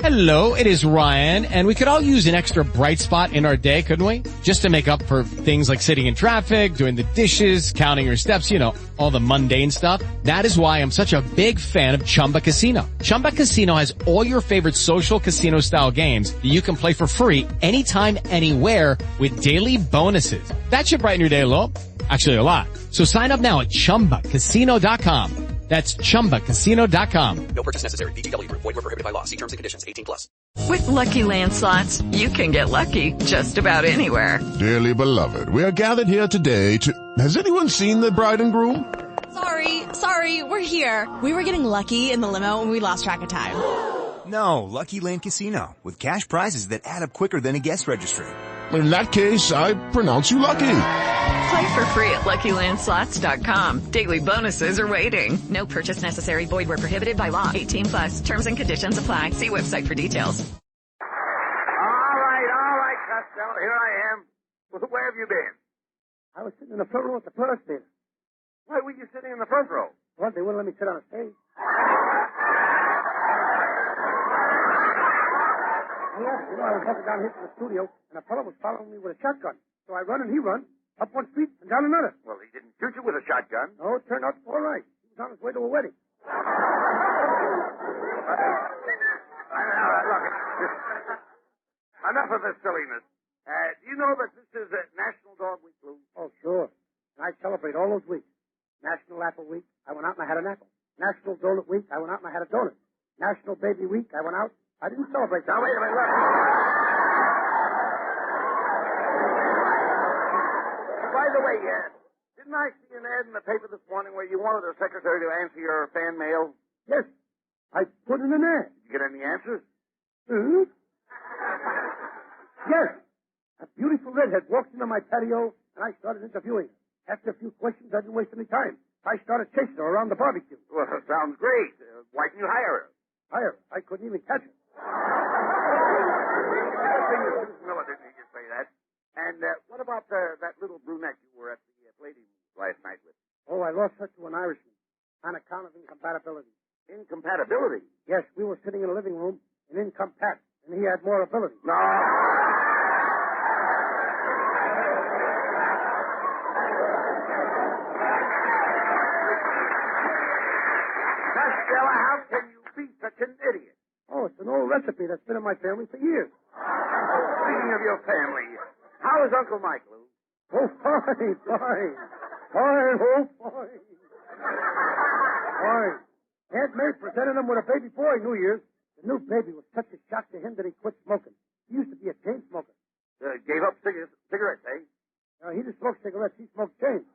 Hello, it is Ryan, and we could all use an extra bright spot in our day, couldn't we? Just to make up for things like sitting in traffic, doing the dishes, counting your steps, you know, all the mundane stuff. That is why I'm such a big fan of Chumba Casino. Chumba Casino has all your favorite social casino-style games that you can play for free anytime, anywhere with daily bonuses. That should brighten your day a little. Actually, a lot. So sign up now at ChumbaCasino.com. That's ChumbaCasino.com. No purchase necessary. VGW Group. Void where prohibited by law. See terms and conditions. 18+. With Lucky Land Slots, you can get lucky just about anywhere. Dearly beloved, we are gathered here today to... Has anyone seen the bride and groom? Sorry, we're here. We were getting lucky in the limo and we lost track of time. No, Lucky Land Casino. With cash prizes that add up quicker than a guest registry. In that case, I pronounce you lucky. Play for free at LuckyLandSlots.com. Daily bonuses are waiting. No purchase necessary. Void where prohibited by law. 18+. Terms and conditions apply. See website for details. All right, Costello. Here I am. Where have you been? I was sitting in the front row at the first theater. Why were you sitting in the front row? Well, they wouldn't let me sit on a stage. I was walking down here to the studio, and a fellow was following me with a shotgun. So I run and he run, up one street and down another. Well, he didn't shoot you with a shotgun. No, it turned out all right. He was on his way to a wedding. All right, look. Enough of this silliness. Do you know that this is National Dog Week, Lou? Oh, sure. And I celebrate all those weeks. National Apple Week, I went out and I had an apple. National Donut Week, I went out and I had a donut. National Baby Week, I went out. I didn't celebrate that. Now, wait a minute, look. By the way, didn't I see an ad in the paper this morning where you wanted a secretary to answer your fan mail? Yes. I put in an ad. Did you get any answers? Hmm? Yes. A beautiful redhead walked into my patio, and I started interviewing her. After a few questions, I didn't waste any time. I started chasing her around the barbecue. Well, that sounds great. Why didn't you hire her? Hire her? I couldn't even catch her. Susan Miller didn't you just say that? And what about that little brunette you were at the lady last night with? Oh, I lost her to an Irishman on account of incompatibility. Incompatibility? Yes, we were sitting in a living room and incompat, and he had more ability. No. Costello, how can you be such an idiot? Oh, it's an old recipe that's been in my family for years. Speaking of your family, how is Uncle Mike, Lou? Oh, fine. Oh, fine. Fine. Aunt May presented him with a baby boy New Year's. The new baby was such a shock to him that he quit smoking. He used to be a chain smoker. Gave up cigarettes, eh? No, he didn't smoke cigarettes. He smoked chains.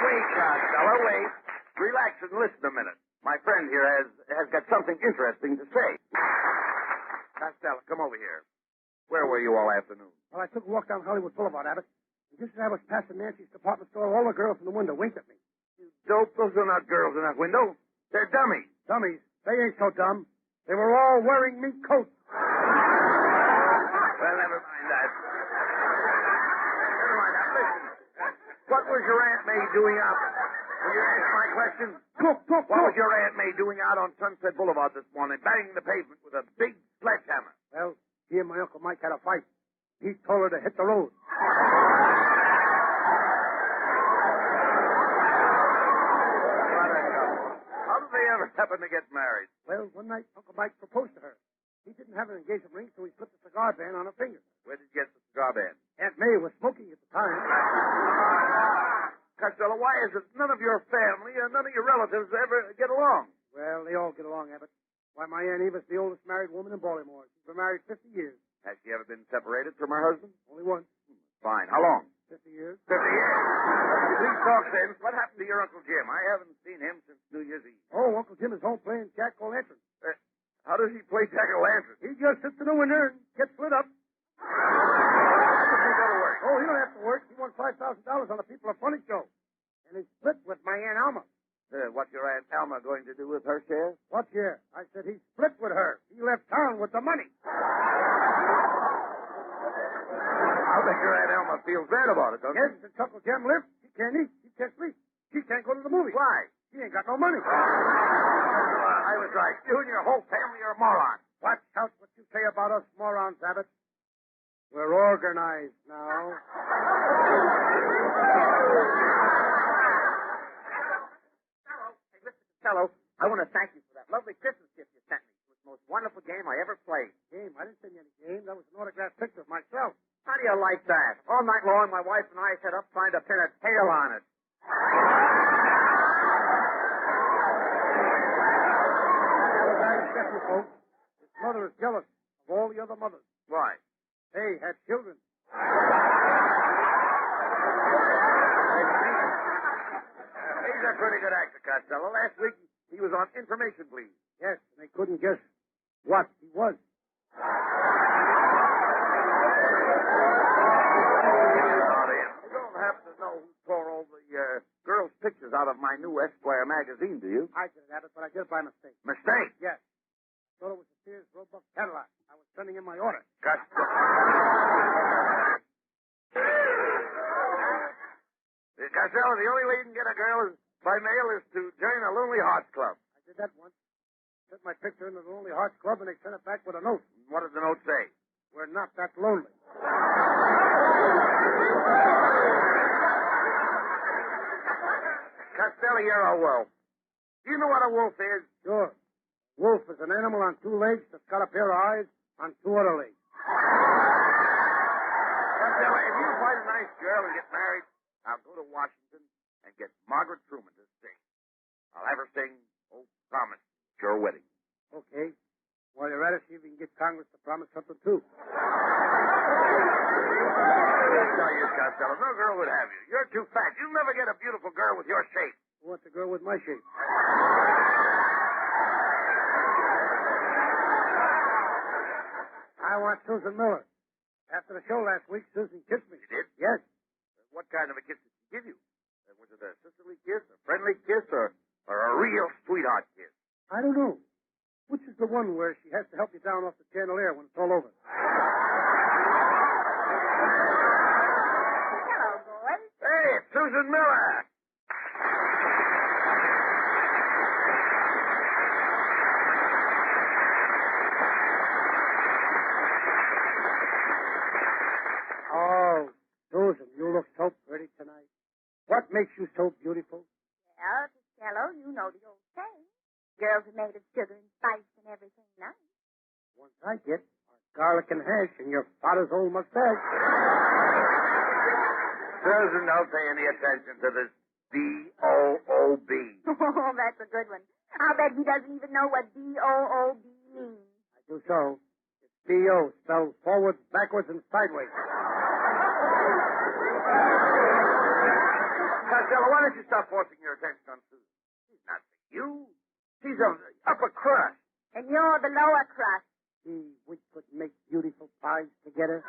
Wait, Costello, wait. Relax and listen a minute. My friend here has got something interesting to say. Costello, come over here. Where were you all afternoon? Well, I took a walk down Hollywood Boulevard, Abbott. And just as I was passing Nancy's department store, all the girls in the window winked at me. You dope, those are not girls in that window. They're dummies. Dummies? They ain't so dumb. They were all wearing mink coats. Well, never mind that. Never mind that. Listen. What was your Aunt May doing out? Will you answer my question? What was your Aunt May doing out on Sunset Boulevard this morning, banging the pavement with a big sledgehammer? Well, he and my Uncle Mike had a fight. He told her to hit the road. What a couple. How did they ever happen to get married? Well, one night, Uncle Mike proposed to her. He didn't have an engagement ring, so he slipped a cigar band on her finger. Where did you get the cigar band? Aunt May was smoking at the time. Costello, why is it none of your family or none of your relatives ever get along? Well, they all get along, Abbott. Why, my Aunt Eva's the oldest married woman in Baltimore. She's been married 50 years. Has she ever been separated from her husband? Only once. Fine. How long? 50 years. 50 years. Please talk sense. What happened to your Uncle Jim? I haven't seen him since New Year's Eve. Oh, Uncle Jim is home playing jack-o'-lantern. How does he play jack-o'-lantern? He just sits in the window and gets lit up. How does he go to work? Oh, he don't have to work. He won $5,000 on the People Are Funny show. And he split with my Aunt Alma. What's your Aunt Alma going to do with her share? What share? I said he split with her. He left town with the money. I think your Aunt Alma feels bad about it, doesn't Yes, since Uncle Jim left, she can't eat. She can't sleep. She can't go to the movies. Why? She ain't got no money. I was right. You and your whole family are morons. Watch out what you say about us morons, Abbott. We're organized now. Hey, Mr. Costello, I want to thank you for that lovely Christmas gift you sent me. It was the most wonderful game I ever played. Game? I didn't send you any game. That was an autographed picture of myself. How do you like that? All night long, my wife and I sat up trying to pin a tail on it. Folks. His mother is jealous of all the other mothers. Why? They had children. He's a pretty good actor, Costello. Last week, he was on Information, Please. Yes, and they couldn't guess what he was. You don't happen to know who tore all the girls' pictures out of my new Esquire magazine, do you? I did it, Abbott, but I did it by mistake. Mistake? Yes. I thought it was a Sears Roebuck Cadillac. I was sending in my order. Costello, the only way you can get a girl by mail is to join a Lonely Hearts Club. I did that once. Sent my picture into the Lonely Hearts Club, and they sent it back with a note. What did the note say? We're not that lonely. Costello, you're a wolf. Do you know what a wolf is? Sure. Wolf is an animal on two legs that's got a pair of eyes on two other legs. Costello, if you find a nice girl and get married, I'll go to Washington and get Margaret Truman to sing. I'll have her sing, "Oh, Promise, it's your wedding." Okay. While you're at it, see if you can get Congress to promise something, too. I'll tell you, Costello, no girl would have you. You're too fat. You'll never get a beautiful girl with your shape. Who wants a girl with my shape? I want Susan Miller. After the show last week, Susan kissed me. She did? Yes. What kind of a kiss did she give you? Was it a sisterly kiss, a friendly kiss, or a real sweetheart kiss? I don't know. Which is the one where she has to help you down off the chandelier when it's all over? Hello, boys. Hey, it's Susan Miller. Oh, Susan, you look so pretty tonight. What makes you so beautiful? Well, Costello, you know the old saying. Girls are made of sugar and spice and everything nice. Ones I get are garlic and hash and your father's old mustache. Susan, don't pay any attention to this B-O-O-B. Oh, that's a good one. I'll bet he doesn't even know what B-O-O-B means. I do so. It's B-O, spelled forwards, backwards, and sideways. Costello, why don't you stop forcing your attention on Susan? She's not for you. She's of the upper crust. And you're the lower crust. Gee, we could make beautiful pies together.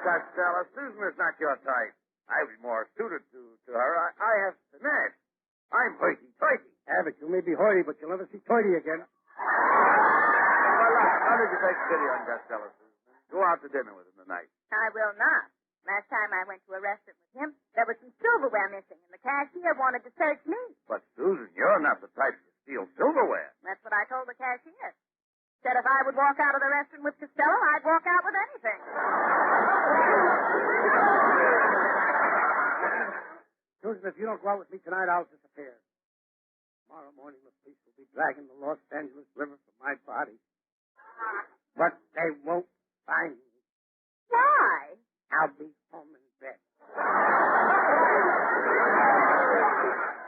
Costello, Susan is not your type. I'd be more suited to her. I have finesse. I'm hoity-toity. Abbott, you may be hoity, but you'll never see toity again. Well, look, how did you take pity on Costello, Susan? Go out to dinner with him tonight. I will not. Last time I went to a restaurant with him, there was some silverware missing, and the cashier wanted to search me. But, Susan, you're not the type to steal silverware. That's what I told the cashier. Said if I would walk out of the restaurant with Costello, I'd walk out with anything. Susan, if you don't go out with me tonight, I'll disappear. Tomorrow morning, the police will be dragging the Los Angeles River from my body. But they won't find me. Why? I'll be home in bed.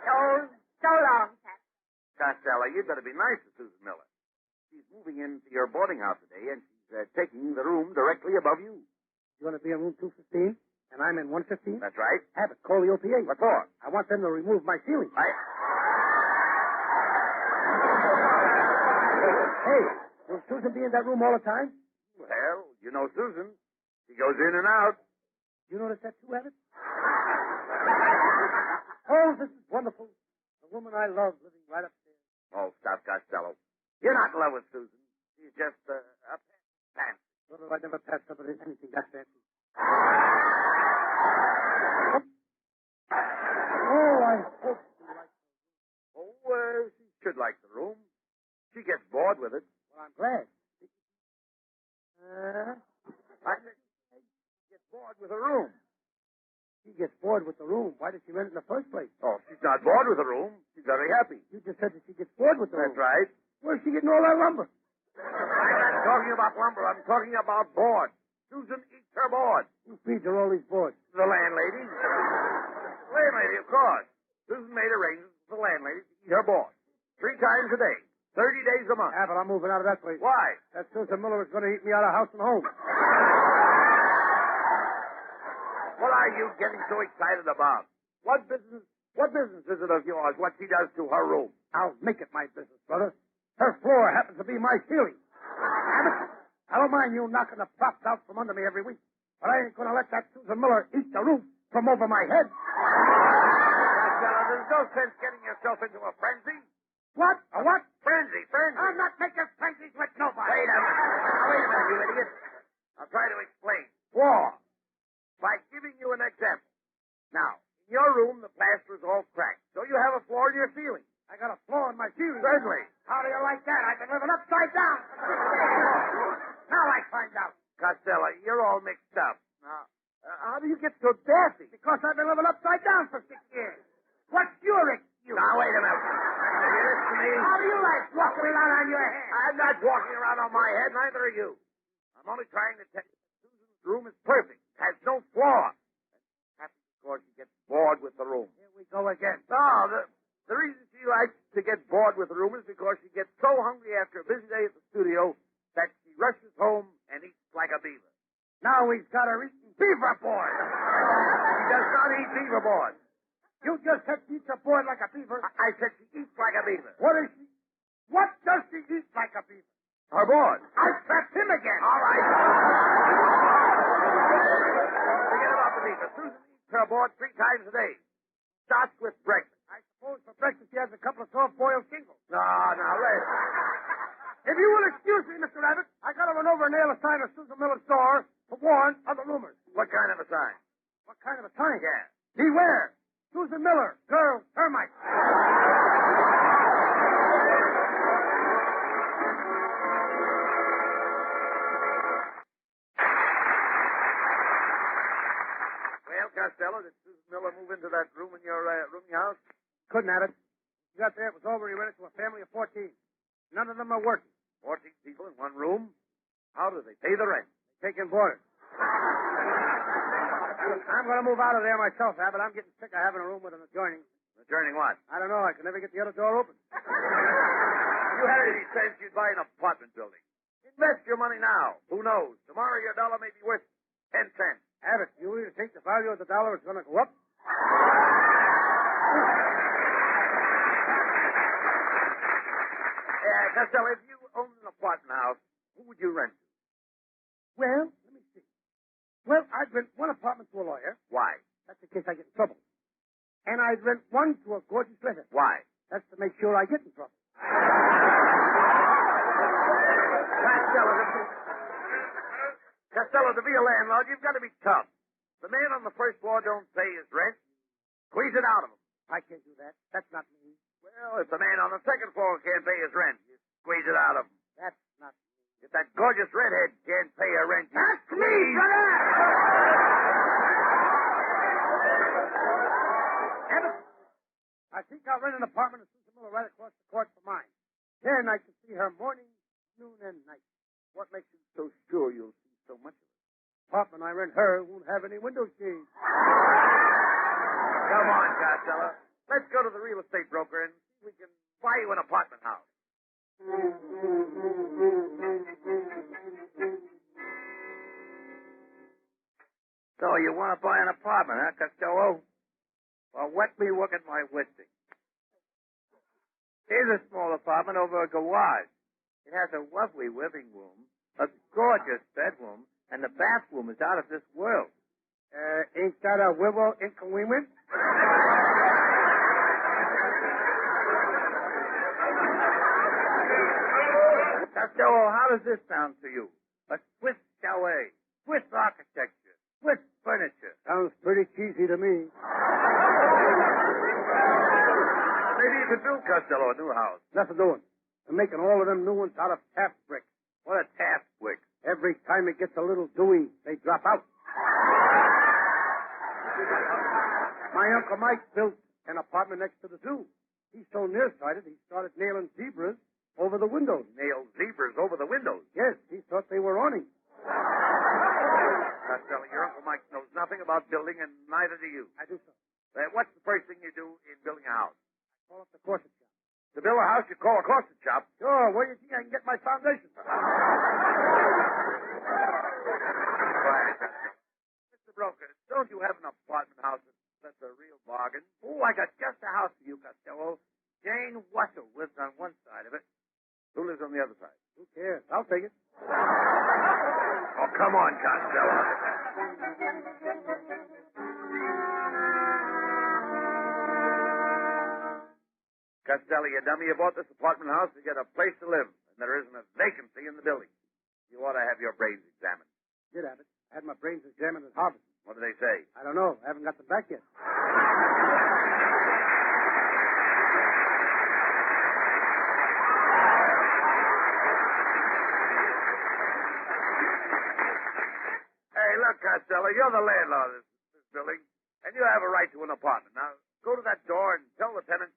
Oh, so long, Pat. Costello, you'd better be nice to Susan Miller. She's moving into your boarding house today, and she's taking the room directly above you. You want to be in room 215, and I'm in 115? That's right. Abbott, call the OPA. What for? I want them to remove my ceiling. Hey, will Susan be in that room all the time? Well, you know Susan. She goes in and out. You notice that too, Abbott? Oh, this is wonderful. The woman I love living right upstairs. Oh, stop, Costello. You're not in love with Susan. She's just a fancy. Well, I never passed up with anything that fancy. Oh, I should like the room. She gets bored with it. Well, I'm glad. I said she gets bored with the room. She gets bored with the room. Why did she rent it in the first place? Oh, she's not bored with the room. She's very happy. You just said that she gets bored with the room. That's right. Where's she getting all that lumber? I'm not talking about lumber. I'm talking about board. Susan eats her board. Who feeds her all these boards? The landlady. The landlady, of course. Susan made arrangements for the landlady to eat her board 3 times a day, 30 days a month. Abbott, I'm moving out of that place. Why? That Susan Miller is going to eat me out of house and home. What are you getting so excited about? What business is it of yours, what she does to her room? I'll make it my business, brother. Her floor happens to be my ceiling. Abbott, I don't mind you knocking the props out from under me every week, but I ain't going to let that Susan Miller eat the roof from over my head. There's no sense getting yourself into a frenzy. What? A what? Frenzy. I'm not making frenzies with nobody. Wait a minute, you idiot. I'll try to explain. War. By giving you an example. Now, in your room, the plaster is all cracked, so you have a floor in your ceiling. I got a flaw in my ceiling. Certainly. How do you like that? I've been living upside down. Now I find out. Costello, you're all mixed up. Now, how do you get so daffy? Because I've been living upside down for 6 years. What's your excuse? Now, wait a minute. You listen to me. How do you like walking around on your head? I'm not walking around on my head, neither are you. I'm only trying to tell you that Susan's room is perfect. Has no flaw. That's because she gets bored with the room. Here we go again. No, the reason she likes to get bored with the room is because she gets so hungry after a busy day at the studio that she rushes home and eats like a beaver. Now he's got her eating beaver board. She does not eat beaver board. You just said she eats a board like a beaver. I said she eats like a beaver. What does she eat like a beaver? Her board. I trapped him again. All right. Forget about the beaver. Susan eats her board 3 times a day. Starts with breakfast. I suppose for breakfast she has a couple of soft-boiled shingles. No, rest. If you will excuse me, Mr. Abbott, I got to run over and nail a sign of Susan Miller's store to warn other roomers. What kind of a sign? What kind of a sign? Yeah. Beware. Susan Miller, girl, termite. Well, Costello, did Susan Miller move into that room in your rooming house? Couldn't have it. She got there, it was over, he rented to a family of 14. None of them are working. 14 people in one room? How do they pay the rent? They take in boarders. I'm going to move out of there myself, Abbott. I'm getting sick of having a room with an adjoining. Adjoining what? I don't know. I can never get the other door open. You had any sense you'd buy an apartment building. Invest your money now. Who knows? Tomorrow your dollar may be worth 10 cents. Abbott, you really think the value of the dollar is going to go up? Costello, if you owned an apartment house, who would you rent to? Well, let me see. Well, I'd rent one apartment to a lawyer. Why? That's in case I get in trouble. And I'd rent one to a gorgeous redhead. Why? That's to make sure I get in trouble. Costello, to be a landlord, you've got to be tough. The man on the first floor don't pay his rent. Squeeze it out of him. I can't do that. That's not me. Well, if the man on the second floor can't pay his rent, you squeeze it out of him. That's not me. If that gorgeous redhead can't pay her rent, you That's me, brother! Abbott, I think I'll rent an apartment in Susan Miller right across the court from mine. Then I can see her morning, noon, and night. What makes you so sure you'll see so much of it? Apartment I rent her won't have any window shades. Come on, Costello. Let's go to the real estate broker and see if we can buy you an apartment house. So you want to buy an apartment, huh, Costello? Well, let me look at my listing. Here's a small apartment over a garage. It has a lovely living room, a gorgeous bedroom, and the bathroom is out of this world. Ain't that a widow inconvenient? Costello, how does this sound to you? A Swiss chalet, Swiss architecture, Swiss furniture. Sounds pretty cheesy to me. Maybe going to do, Costello, a new house? Nothing doing. I'm making all of them new ones out of tap bricks. What a tap brick. Every time it gets a little dewy, they drop out. My Uncle Mike built an apartment next to the zoo. He's so nearsighted, he started nailing zebras over the windows. Nailed zebras over the windows? Yes, he thought they were awnings. Costello, your Uncle Mike knows nothing about building, and neither do you. I do so. What's the first thing you do in building a house? I call up the corset shop. To build a house, you call a corset shop? Sure, where do you think I can get my foundation? Quiet. Mr. Broker, don't you have an apartment house that's a real bargain? Oh, I got just a house for you, Costello. Jane Wassel lives on one side of it. Who lives on the other side? Who cares? I'll take it. Oh, come on, Costello. Costello, you dummy, you bought this apartment house to get a place to live, and there isn't a vacancy in the building. You ought to have your brains examined. Did have it. I had my brains examined at Harvard. What do they say? I don't know. I haven't got them back yet. Hey, look, Costello, you're the landlord of this building, and you have a right to an apartment. Now, go to that door and tell the tenant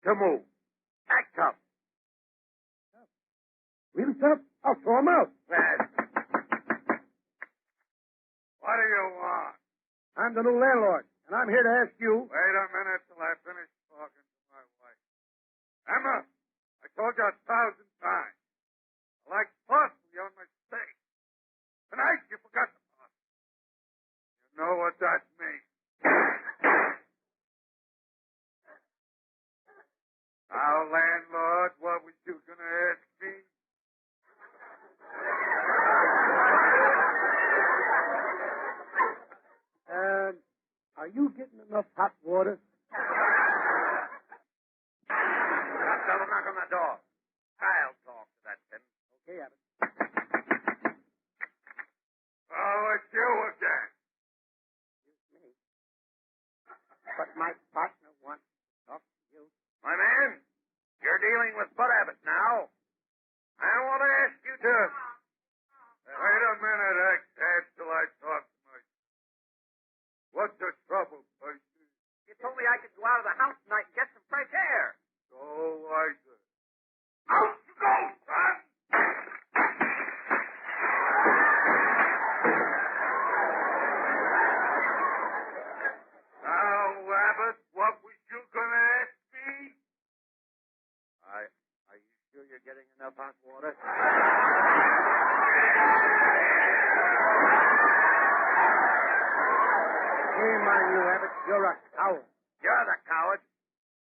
to move. Act tough. Really tough? I'll throw him out. What do you want? I'm the new landlord, and I'm here to ask you... Wait a minute till I finish talking to my wife. Emma, I told you 1,000 times. I like parsley on my steak. Tonight you forgot the parsley. You know what that means. Now, landlord, what was you going to ask me? Are you getting enough hot water? Costello, knock on the door. I'll talk to that tenant. Okay, Abbott. Oh, it's you again. Excuse me. But my partner wants to talk to you. My man, you're dealing with Bud Abbott now. I want to ask you to... Wait a minute, Egghead, till I talk to my... What's the trouble, Percy? You told me I could go out of the house tonight and get some fresh air. So I did. Out you go, son! Now, Abbott, what was you gonna ask me? Are you sure you're getting enough hot water? Shame on you, Abbott. You're a coward. You're the coward.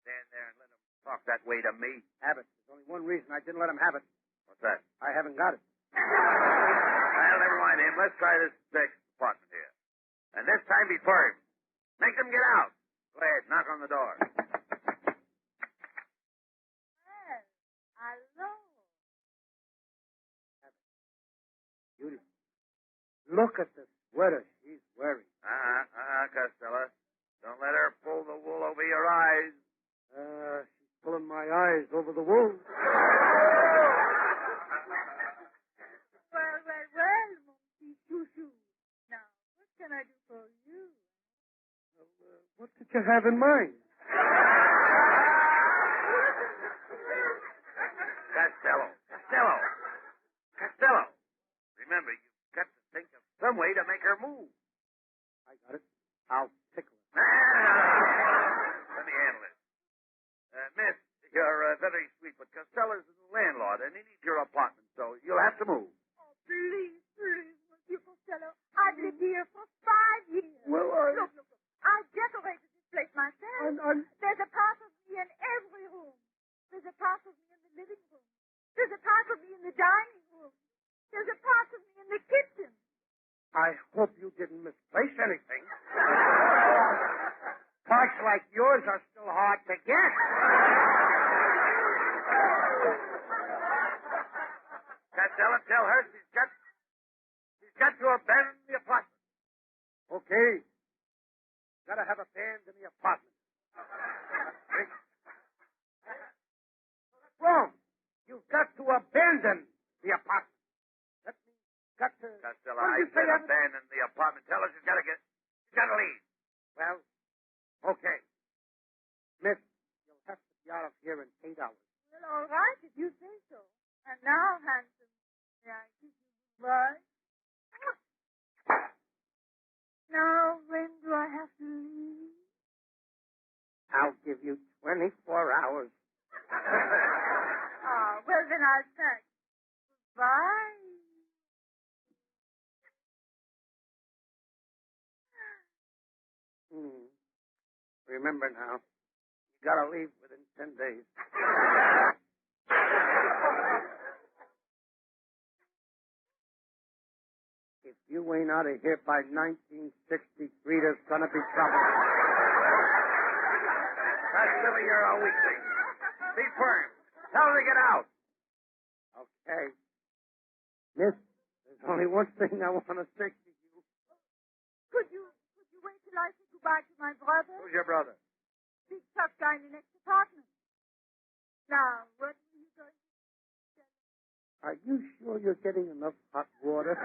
Stand there and let him talk that way to me. Abbott, there's only one reason I didn't let him have it. What's that? I haven't got it. Well, never mind him. Let's try this next apartment here. And this time be firm. Make them get out. Go ahead, knock on the door. Well, hello. Judy, look at the sweater she's wearing. Costello. Don't let her pull the wool over your eyes. She's pulling my eyes over the wool. Well, mon petit chouchou. Now, what can I do for you? What did you have in mind? Costello. Remember, you've got to think of some way to make her move. I got it. I'll tickle her. Let me handle it. Miss, you're very sweet, but Costello's the landlord, and he needs your apartment, so you'll have to move. Oh, please, Monsieur Costello. I've lived here for 5 years. Well, Look. I decorated this place myself. There's a part of me in every room. There's a part of me in the living room. There's a part of me in the dining room. There's a part of me in the kitchen. I hope you didn't misplace anything. Parts like yours are still hard to get. Costello, tell her she's got to abandon the apartment. Okay. Gotta have a band in the apartment. abandon the apartment. That means got to... Costello, I said abandon the apartment. Tell us she's got to leave. Well, okay. Miss, you'll have to be out of here in 8 hours. Well, all right, if you say so. And now, handsome, may I kiss you goodbye? Now, when do I have to leave? I'll give you 24 hours. Well, then I'll say goodbye. Remember now, you gotta leave within 10 days. If you ain't out of here by 1963, there's gonna be trouble. Costello, you're a weakling. Be firm. Tell her to get out. Okay. Miss, there's only one thing I want to say to you. Could you wait till I say goodbye to my brother? Who's your brother? Big tough guy in the next apartment. Now, what are you going to say? Are you sure you're getting enough hot water?